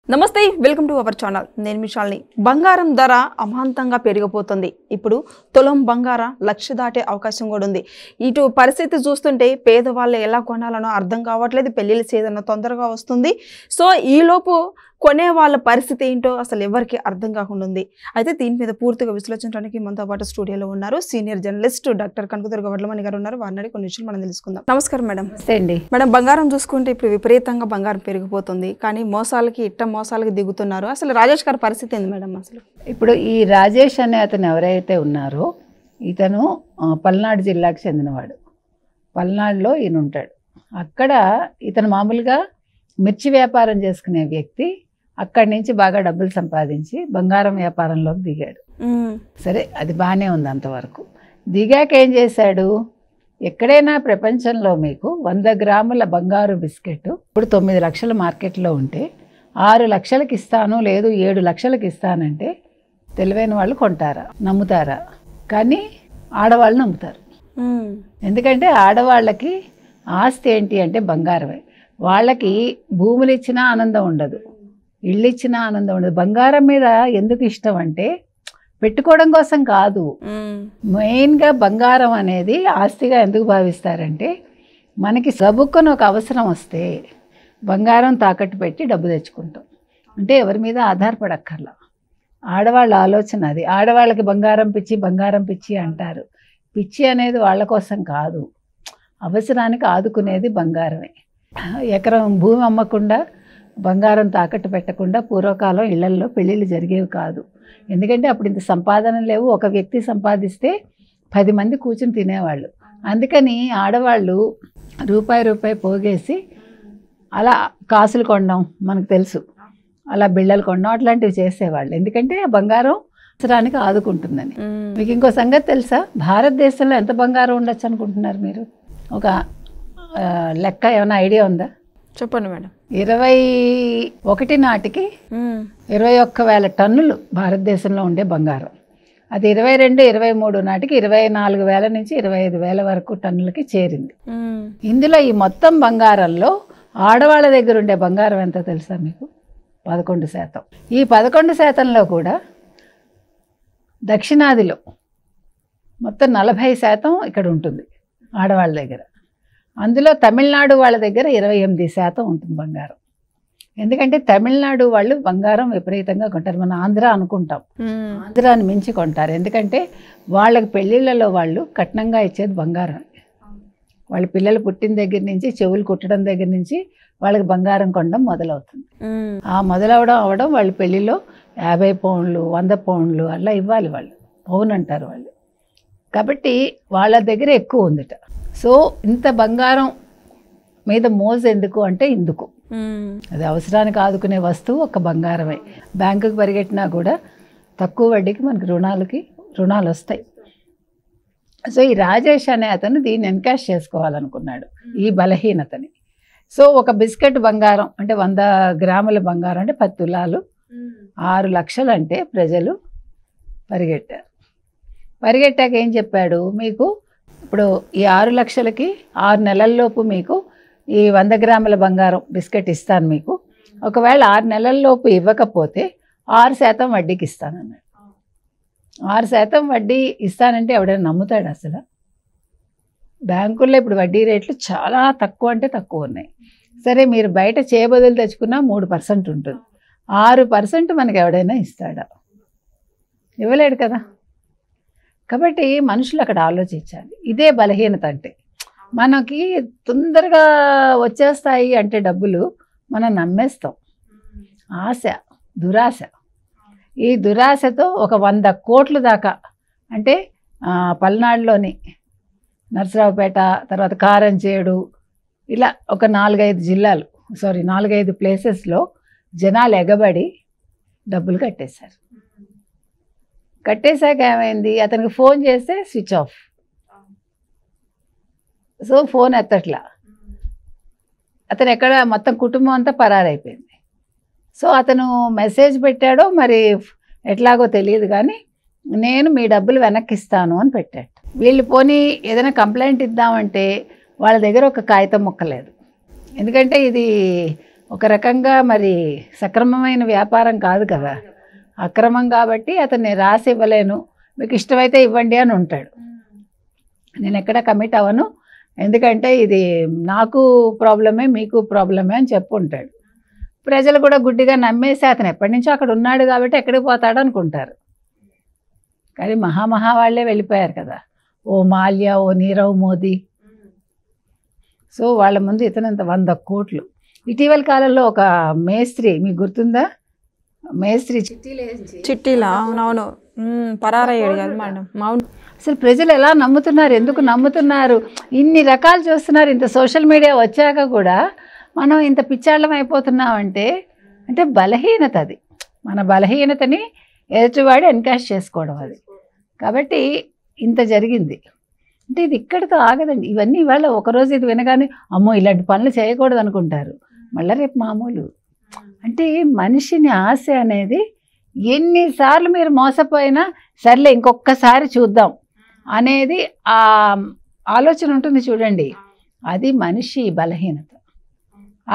నమస్తే welcome to our channel నేను మీ శాలిని బంగారం ధర అమాంతంగా పెరిగిపోతుంది ఇప్పుడు తులం బంగారం 1,00,000 దాటే అవకాశం కూడా ఉంది ఇటు పరిస్థితి చూస్తుంటే పేదవాళ్ళు ఎలా కొనాలనో అర్థం కావట్లేదు పెళ్లిల సీజన్ తొందరగా వస్తుంది సో ఈ లోపు కొనే వాళ్ళ పరిస్థితి ఏంటో అసలు ఎవరికి అర్థం కాకుండా ఉంది అయితే దీని మీద పూర్తిగా విశ్లేషించడానికి మనతో పాటు స్టూడియోలో ఉన్నారు senior journalist doctor Kanakadurga Vadlamani గారు ఉన్నారు వారిని కొన్ని విషయాలు మనం తెలుసుకుందాం నమస్కారం మేడం మేడం బంగారం చూసుకుంటే ఇప్పుడు విపరీతంగా బంగారం పెరిగిపోతుంది కానీ మోసాలకి దిగుతున్నారు అసలు రాజేష్ గారి పరిస్థితి ఏంది మేడం అసలు ఇప్పుడు ఈ రాజేష్ అనే అతను ఎవరైతే ఉన్నారో ఇతను పల్నాడు జిల్లాకు చెందినవాడు పల్నాడులో ఈయన ఉంటాడు అక్కడ ఇతను మామూలుగా మిర్చి వ్యాపారం చేసుకునే వ్యక్తి అక్కడి నుంచి బాగా డబ్బులు సంపాదించి బంగారం వ్యాపారంలోకి దిగాడు సరే అది బాగానే ఉంది అంతవరకు దిగాక ఏం చేశాడు ఎక్కడైనా ప్రపంచంలో మీకు 100 గ్రాముల బంగారు బిస్కెట్ ఇప్పుడు 9 లక్షల మార్కెట్లో ఉంటే 6 లక్షలకి ఇస్తాను లేదు 7 లక్షలకి ఇస్తానంటే తెలివైన వాళ్ళు కొంటారా నమ్ముతారా కానీ ఆడవాళ్ళు నమ్ముతారు ఎందుకంటే ఆడవాళ్ళకి ఆస్తి ఏంటి అంటే బంగారమే వాళ్ళకి భూములు ఇచ్చినా ఆనందం ఉండదు ఇళ్ళు ఇచ్చినా ఆనందం ఉండదు బంగారం మీద ఎందుకు ఇష్టం అంటే పెట్టుకోవడం కోసం కాదు మెయిన్గా బంగారం అనేది ఆస్తిగా ఎందుకు భావిస్తారంటే మనకి గబుక్కుని ఒక అవసరం వస్తే బంగారం తాకట్టు పెట్టి డబ్బు తెచ్చుకుంటాం అంటే ఎవరి మీద ఆధారపడక్కర్లా ఆడవాళ్ళ ఆలోచన అది ఆడవాళ్ళకి బంగారం పిచ్చి అంటారు పిచ్చి అనేది వాళ్ళ కోసం కాదు అవసరానికి ఆదుకునేది బంగారమే ఎకరం భూమి అమ్మకుండా బంగారం తాకట్టు పెట్టకుండా పూర్వకాలం ఇళ్లల్లో పెళ్ళిళ్ళు జరిగేవి కాదు ఎందుకంటే అప్పుడు ఇంత సంపాదన లేవు ఒక వ్యక్తి సంపాదిస్తే 10 మంది కూర్చుని తినేవాళ్ళు అందుకని ఆడవాళ్ళు రూపాయి పోగేసి అలా కాసులు కొనడం మనకు తెలుసు అలా బిళ్ళలు కొనడం అట్లాంటివి చేసేవాళ్ళు ఎందుకంటే బంగారం అవసరానికి ఆదుకుంటుందని మీకు ఇంకో సంగతి తెలుసా భారతదేశంలో ఎంత బంగారం ఉండొచ్చు అనుకుంటున్నారు మీరు ఒక లెక్క ఏమైనా ఐడియా ఉందా చెప్పండి మేడం 21 నాటికి 21,000 టన్నులు భారతదేశంలో ఉండే బంగారం అది 22-23 నాటికి 24,000 నుంచి 25,000 వరకు టన్నులకి చేరింది ఇందులో ఈ మొత్తం బంగారంలో ఆడవాళ్ళ దగ్గర ఉండే బంగారం ఎంత తెలుసా మీకు 11%. ఈ 11%లో కూడా దక్షిణాదిలో మొత్తం 40% ఇక్కడ ఉంటుంది ఆడవాళ్ళ దగ్గర అందులో తమిళనాడు వాళ్ళ దగ్గర 28% ఉంటుంది బంగారం ఎందుకంటే తమిళనాడు వాళ్ళు బంగారం విపరీతంగా కొంటారు మన ఆంధ్ర అనుకుంటాం ఆంధ్రాని మించి కొంటారు ఎందుకంటే వాళ్ళకి పెళ్ళిళ్ళలో వాళ్ళు కట్నంగా ఇచ్చేది బంగారం వాళ్ళ పిల్లలు పుట్టిన దగ్గర నుంచి చెవులు కుట్టడం దగ్గర నుంచి వాళ్ళకి బంగారం కొనడం మొదలవుతుంది ఆ మొదలవడం వాళ్ళ పెళ్ళిలో 50 పౌండ్లు 100 పౌండ్లు అలా ఇవ్వాలి వాళ్ళు పౌన్ అంటారు వాళ్ళు కాబట్టి వాళ్ళ దగ్గర ఎక్కువ ఉందిట సో ఇంత బంగారం మీద మోజు ఎందుకు అంటే ఇందుకు అది అవసరానికి ఆదుకునే వస్తువు ఒక బంగారమే బ్యాంకుకి పరిగెట్టినా కూడా తక్కువ వడ్డీకి మనకి రుణాలు వస్తాయి సో ఈ రాజేష్ అనే అతను దీన్ని ఎన్కాష్ చేసుకోవాలనుకున్నాడు ఈ బలహీనతని సో ఒక బిస్కెట్ బంగారం అంటే 100 గ్రాముల బంగారం అంటే 10 తులాలు 6 లక్షలు అంటే ప్రజలు పరిగెట్టాక ఏం చెప్పాడు మీకు ఇప్పుడు ఈ 6 లక్షలకి 6 నెలల్లోపు మీకు ఈ 100 గ్రాముల బంగారం బిస్కెట్ ఇస్తాను మీకు ఒకవేళ 6 నెలల్లోపు ఇవ్వకపోతే 6% వడ్డీకి ఇస్తానన్నాడు 6% వడ్డీ ఇస్తానంటే ఎవడైనా నమ్ముతాడు అసలు బ్యాంకుల్లో ఇప్పుడు వడ్డీ రేట్లు చాలా తక్కువ అంటే తక్కువ ఉన్నాయి సరే మీరు బయట చేయబదులు తెచ్చుకున్నా 3% ఉంటుంది 6% మనకి ఎవడైనా ఇస్తాడా ఇవ్వలేడు కదా కాబట్టి మనుషులు అక్కడ ఆలోచించాలి ఇదే బలహీనత అంటే మనకి తొందరగా వచ్చేస్తాయి అంటే డబ్బులు మనం నమ్మేస్తాం దురాశ ఈ దురాశతో ఒక 100 కోట్ల దాకా అంటే పల్నాడులోని నర్సరావుపేట తర్వాత కారంచేడు ఇలా ఒక 4-5 ప్లేసెస్లో జనాలు ఎగబడి డబ్బులు కట్టేశాక ఏమైంది అతనికి ఫోన్ చేస్తే స్విచ్ ఆఫ్ సో ఫోన్ ఎత్తట్లా అతను ఎక్కడ మొత్తం కుటుంబం అంతా పరారైపోయింది సో అతను మెసేజ్ పెట్టాడో మరి ఎట్లాగో తెలియదు కానీ నేను మీ డబ్బులు వెనక్కి ఇస్తాను అని పెట్టాడు వీళ్ళు పోనీ ఏదైనా కంప్లైంట్ ఇద్దామంటే వాళ్ళ దగ్గర ఒక కాగితం ముక్క లేదు ఎందుకంటే ఇది ఒక రకంగా మరి సక్రమమైన వ్యాపారం కాదు కదా, అక్రమం కాబట్టి అతన్ని రాసి ఇవ్వలేను, మీకు ఇష్టమైతే ఇవ్వండి అని ఉంటాడు. నేను ఎక్కడ కమిట్ అవ్వను, ఎందుకంటే ఇది నాకు ప్రాబ్లమే మీకు ప్రాబ్లమే అని చెప్పుంటాడు. ప్రజలు కూడా గుడ్డిగా నమ్మేసి అతను ఎప్పటి నుంచో అక్కడ ఉన్నాడు కాబట్టి ఎక్కడికి పోతాడు అనుకుంటారు. కానీ మహా వాళ్ళే వెళ్ళిపోయారు కదా, ఓ మాల్యా, ఓ నీరవ్ మోదీ. సో వాళ్ళ ముందు ఇతనంత 100 కోట్లు. ఇటీవల కాలంలో ఒక మేస్త్రి, మీకు గుర్తుందా, మేస్త్రి చిట్టీలా? అవునవును, పరారయ్యాడు కదా మేడం. అవును. అసలు ప్రజలు ఎలా నమ్ముతున్నారు, ఎందుకు నమ్ముతున్నారు, ఇన్ని రకాలు చూస్తున్నారు. ఇంత సోషల్ మీడియా వచ్చాక కూడా మనం ఇంత పిచ్చాళ్ళం అయిపోతున్నామంటే అంటే బలహీనత, అది మన బలహీనతని ఎదుటివాడు ఎన్కాష్ చేసుకోవడం అది. కాబట్టి ఇంత జరిగింది. అంటే ఇది ఇక్కడితో ఆగదండి. ఇవన్నీ ఇవాళ ఒకరోజు ఇది వినగానే అమ్మో ఇలాంటి పనులు చేయకూడదు అనుకుంటారు, మళ్ళీ రేపు మామూలు. అంటే మనిషిని ఆశ అనేది ఎన్నిసార్లు మీరు మోసపోయినా సర్లే ఇంకొకసారి చూద్దాం అనేది ఆ ఆలోచన ఉంటుంది చూడండి, అది మనిషి బలహీనత.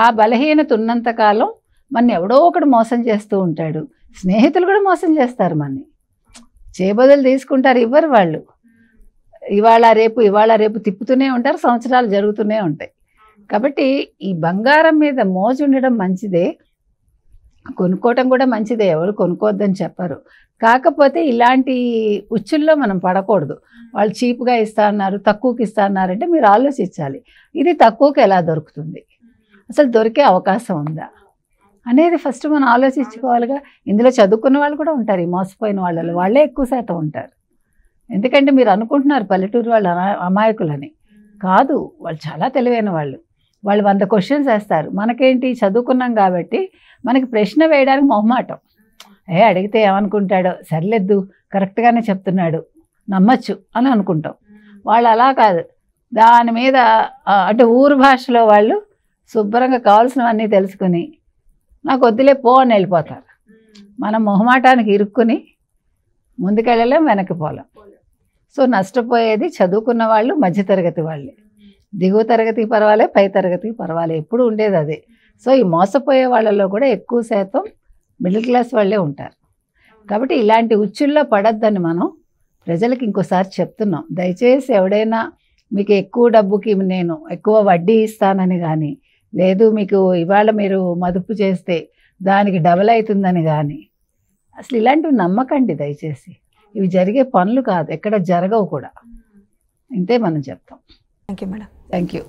ఆ బలహీనత ఉన్నంతకాలం మన ఎవడో ఒకడు మోసం చేస్తూ ఉంటాడు. స్నేహితులు కూడా మోసం చేస్తారు, మనని చేబదులు తీసుకుంటారు, ఇవ్వరు వాళ్ళు. ఇవాళ రేపు తిప్పుతూనే ఉంటారు, సంవత్సరాలు జరుగుతూనే ఉంటాయి. కాబట్టి ఈ బంగారం మీద మోజు ఉండడం మంచిదే, కొనుక్కోవటం కూడా మంచిదే, ఎవరు కొనుక్కోవద్దని చెప్పరు. కాకపోతే ఇలాంటి ఉచ్చుల్లో మనం పడకూడదు. వాళ్ళు చీప్గా ఇస్తా అన్నారు, తక్కువకి ఇస్తా అన్నారంటే మీరు ఆలోచించాలి, ఇది తక్కువకి ఎలా దొరుకుతుంది, అసలు దొరికే అవకాశం ఉందా అనేది ఫస్ట్ మనం ఆలోచించుకోవాలిగా. ఇందులో చదువుకున్న వాళ్ళు కూడా ఉంటారు, ఈ మోసపోయిన వాళ్ళే ఎక్కువ శాతం ఉంటారు. ఎందుకంటే మీరు అనుకుంటున్నారు పల్లెటూరు వాళ్ళు అమాయకులని, కాదు, వాళ్ళు చాలా తెలివైన వాళ్ళు. 100 క్వశ్చన్స్ వేస్తారు, మనకేంటి చదువుకున్నాం కాబట్టి మనకి ప్రశ్న వేయడానికి మొహమాటం. అడిగితే ఏమనుకుంటాడో, సర్లేదు కరెక్ట్గానే చెప్తున్నాడు నమ్మచ్చు అని అనుకుంటాం. వాళ్ళు అలా కాదు, దాని మీద అంటే ఊరు భాషలో వాళ్ళు శుభ్రంగా కావాల్సినవన్నీ తెలుసుకుని నాకు వద్దులే పో అని వెళ్ళిపోతారు. మనం మొహమాటానికి ఇరుక్కుని ముందుకెళ్ళలేం, వెనక్కి పోలేం. సో నష్టపోయేది చదువుకున్న వాళ్ళు, మధ్యతరగతి వాళ్ళే. దిగువ తరగతికి పర్వాలే, పై తరగతికి పర్వాలే, ఎప్పుడు ఉండేది అదే. సో ఈ మోసపోయే వాళ్ళలో కూడా ఎక్కువ శాతం మిడిల్ క్లాస్ వాళ్ళే ఉంటారు. కాబట్టి ఇలాంటి ఉచ్చుల్లో పడద్దని మనం ప్రజలకు ఇంకోసారి చెప్తున్నాం. దయచేసి ఎవడైనా మీకు ఎక్కువ డబ్బుకి నేను ఎక్కువ వడ్డీ ఇస్తానని కానీ, లేదు మీకు ఇవాళ మీరు మదుపు చేస్తే దానికి డబల్ అవుతుందని కానీ, అసలు ఇలాంటివి నమ్మకండి దయచేసి. ఇవి జరిగే పనులు కాదు, ఎక్కడ జరగవు కూడా. ఇంతే మనం చెప్తాం. Thank you madam. Thank you.